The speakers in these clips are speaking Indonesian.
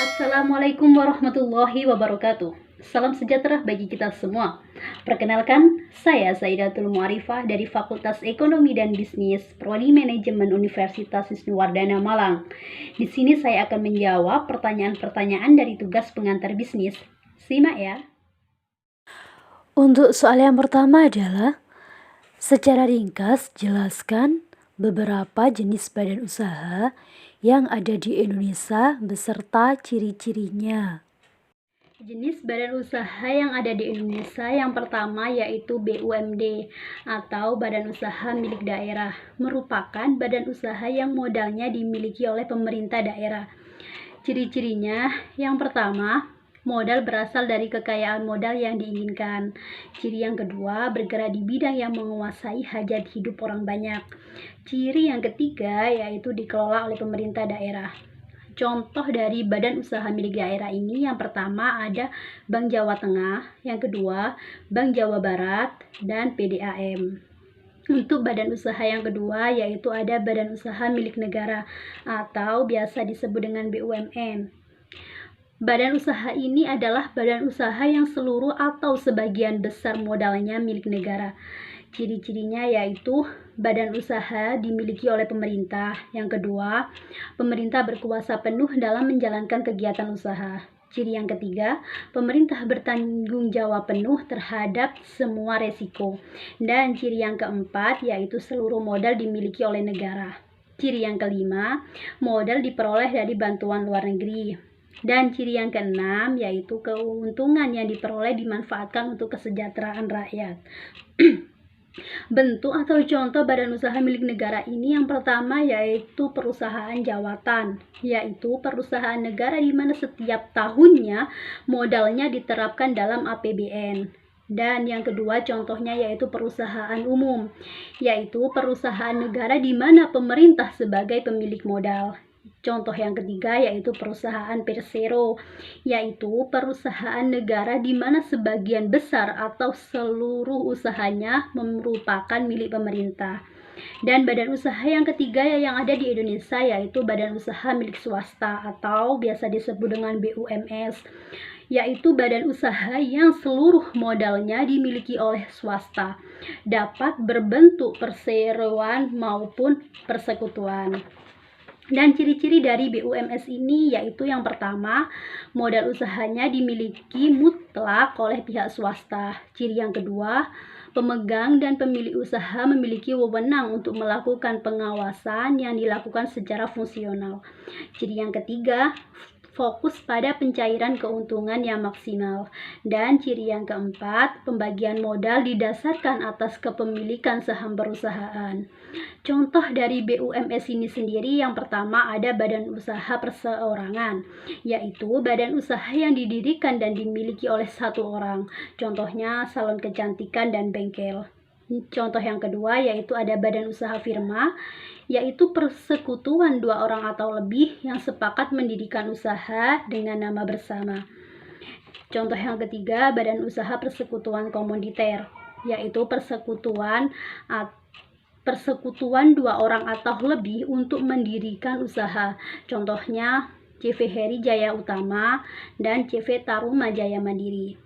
Assalamualaikum warahmatullahi wabarakatuh. Salam sejahtera bagi kita semua. Perkenalkan, saya Saidatul Muarifah dari Fakultas Ekonomi dan Bisnis, Prodi Manajemen Universitas Wisnuwardana Malang. Di sini saya akan menjawab pertanyaan-pertanyaan dari tugas pengantar bisnis. Simak ya. Untuk soal yang pertama adalah, secara ringkas jelaskan beberapa jenis badan usaha yang ada di Indonesia beserta ciri-cirinya. Jenis badan usaha yang ada di Indonesia yang pertama yaitu BUMD atau Badan Usaha Milik Daerah, merupakan badan usaha yang modalnya dimiliki oleh pemerintah daerah. Ciri-cirinya yang pertama, modal berasal dari kekayaan modal yang diinginkan. Ciri yang kedua, bergerak di bidang yang menguasai hajat hidup orang banyak. Ciri yang ketiga yaitu dikelola oleh pemerintah daerah. Contoh dari badan usaha milik daerah ini yang pertama ada Bank Jawa Tengah, yang kedua Bank Jawa Barat, dan PDAM. Untuk badan usaha yang kedua yaitu ada Badan Usaha Milik Negara atau biasa disebut dengan BUMN. Badan usaha ini adalah badan usaha yang seluruh atau sebagian besar modalnya milik negara. Ciri-cirinya yaitu badan usaha dimiliki oleh pemerintah. Yang kedua, pemerintah berkuasa penuh dalam menjalankan kegiatan usaha. Ciri yang ketiga, pemerintah bertanggung jawab penuh terhadap semua resiko. Dan ciri yang keempat yaitu seluruh modal dimiliki oleh negara. Ciri yang kelima, modal diperoleh dari bantuan luar negeri. Dan ciri yang keenam yaitu keuntungan yang diperoleh dimanfaatkan untuk kesejahteraan rakyat. Bentuk atau contoh badan usaha milik negara ini yang pertama yaitu perusahaan jawatan, yaitu perusahaan negara di mana setiap tahunnya modalnya diterapkan dalam APBN. Dan yang kedua contohnya yaitu perusahaan umum, yaitu perusahaan negara di mana pemerintah sebagai pemilik modal. Contoh yang ketiga yaitu perusahaan Persero, yaitu perusahaan negara di mana sebagian besar atau seluruh usahanya merupakan milik pemerintah. Dan badan usaha yang ketiga yang ada di Indonesia yaitu badan usaha milik swasta atau biasa disebut dengan BUMS, yaitu badan usaha yang seluruh modalnya dimiliki oleh swasta, dapat berbentuk perseroan maupun persekutuan. Dan ciri-ciri dari BUMS ini yaitu yang pertama, modal usahanya dimiliki mutlak oleh pihak swasta. Ciri yang kedua, pemegang dan pemilik usaha memiliki wewenang untuk melakukan pengawasan yang dilakukan secara fungsional. Ciri yang ketiga, fokus pada pencairan keuntungan yang maksimal. Dan ciri yang keempat, pembagian modal didasarkan atas kepemilikan saham perusahaan. Contoh dari BUMS ini sendiri yang pertama ada badan usaha perseorangan, yaitu badan usaha yang didirikan dan dimiliki oleh satu orang. Contohnya salon kecantikan dan bengkel. Contoh yang kedua yaitu ada badan usaha firma, yaitu persekutuan dua orang atau lebih yang sepakat mendirikan usaha dengan nama bersama. Contoh yang ketiga, badan usaha persekutuan komoditer, yaitu persekutuan dua orang atau lebih untuk mendirikan usaha. Contohnya CV Heri Jaya Utama dan CV Taruma Jaya Mandiri.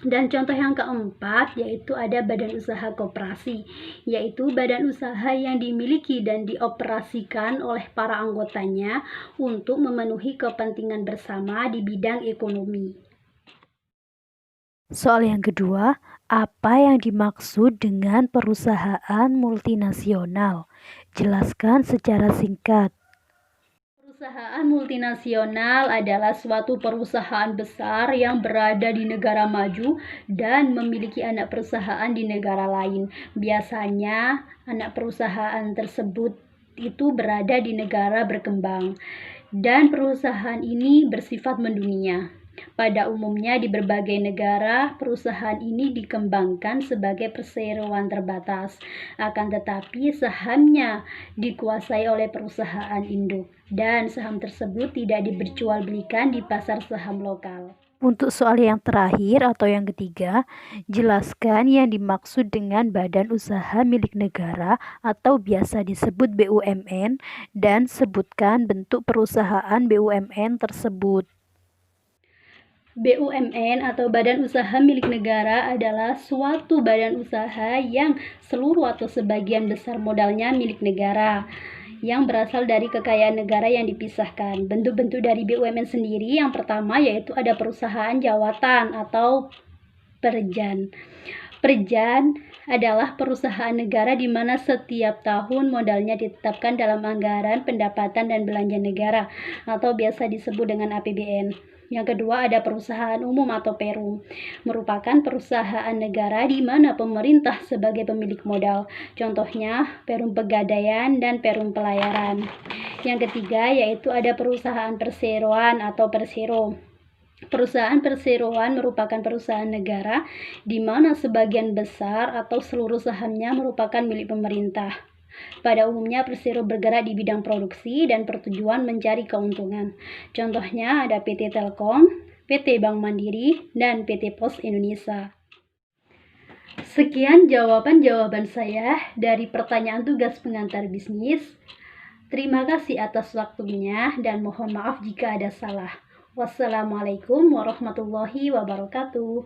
Dan contoh yang keempat yaitu ada badan usaha koperasi, yaitu badan usaha yang dimiliki dan dioperasikan oleh para anggotanya untuk memenuhi kepentingan bersama di bidang ekonomi. Soal yang kedua, apa yang dimaksud dengan perusahaan multinasional? Jelaskan secara singkat. Perusahaan multinasional adalah suatu perusahaan besar yang berada di negara maju dan memiliki anak perusahaan di negara lain. Biasanya, anak perusahaan tersebut itu berada di negara berkembang, dan perusahaan ini bersifat mendunia. Pada umumnya di berbagai negara, perusahaan ini dikembangkan sebagai perseroan terbatas. Akan tetapi sahamnya dikuasai oleh perusahaan induk dan saham tersebut tidak diperjualbelikan di pasar saham lokal. Untuk soal yang terakhir atau yang ketiga, jelaskan yang dimaksud dengan badan usaha milik negara atau biasa disebut BUMN dan sebutkan bentuk perusahaan BUMN tersebut. BUMN atau Badan Usaha Milik Negara adalah suatu badan usaha yang seluruh atau sebagian besar modalnya milik negara, yang berasal dari kekayaan negara yang dipisahkan. Bentuk-bentuk dari BUMN sendiri yang pertama yaitu ada perusahaan jawatan atau perjan. Perjan adalah perusahaan negara di mana setiap tahun modalnya ditetapkan dalam anggaran pendapatan dan belanja negara atau biasa disebut dengan APBN. Yang kedua ada perusahaan umum atau Perum, merupakan perusahaan negara di mana pemerintah sebagai pemilik modal. Contohnya Perum Pegadaian dan Perum Pelayaran. Yang ketiga yaitu ada perusahaan perseroan atau Persero. Perusahaan perseroan merupakan perusahaan negara di mana sebagian besar atau seluruh sahamnya merupakan milik pemerintah. Pada umumnya persero bergerak di bidang produksi dan bertujuan mencari keuntungan. Contohnya ada PT Telkom, PT Bank Mandiri, dan PT Pos Indonesia. Sekian jawaban-jawaban saya dari pertanyaan tugas pengantar bisnis. Terima kasih atas waktunya dan mohon maaf jika ada salah. Wassalamualaikum warahmatullahi wabarakatuh.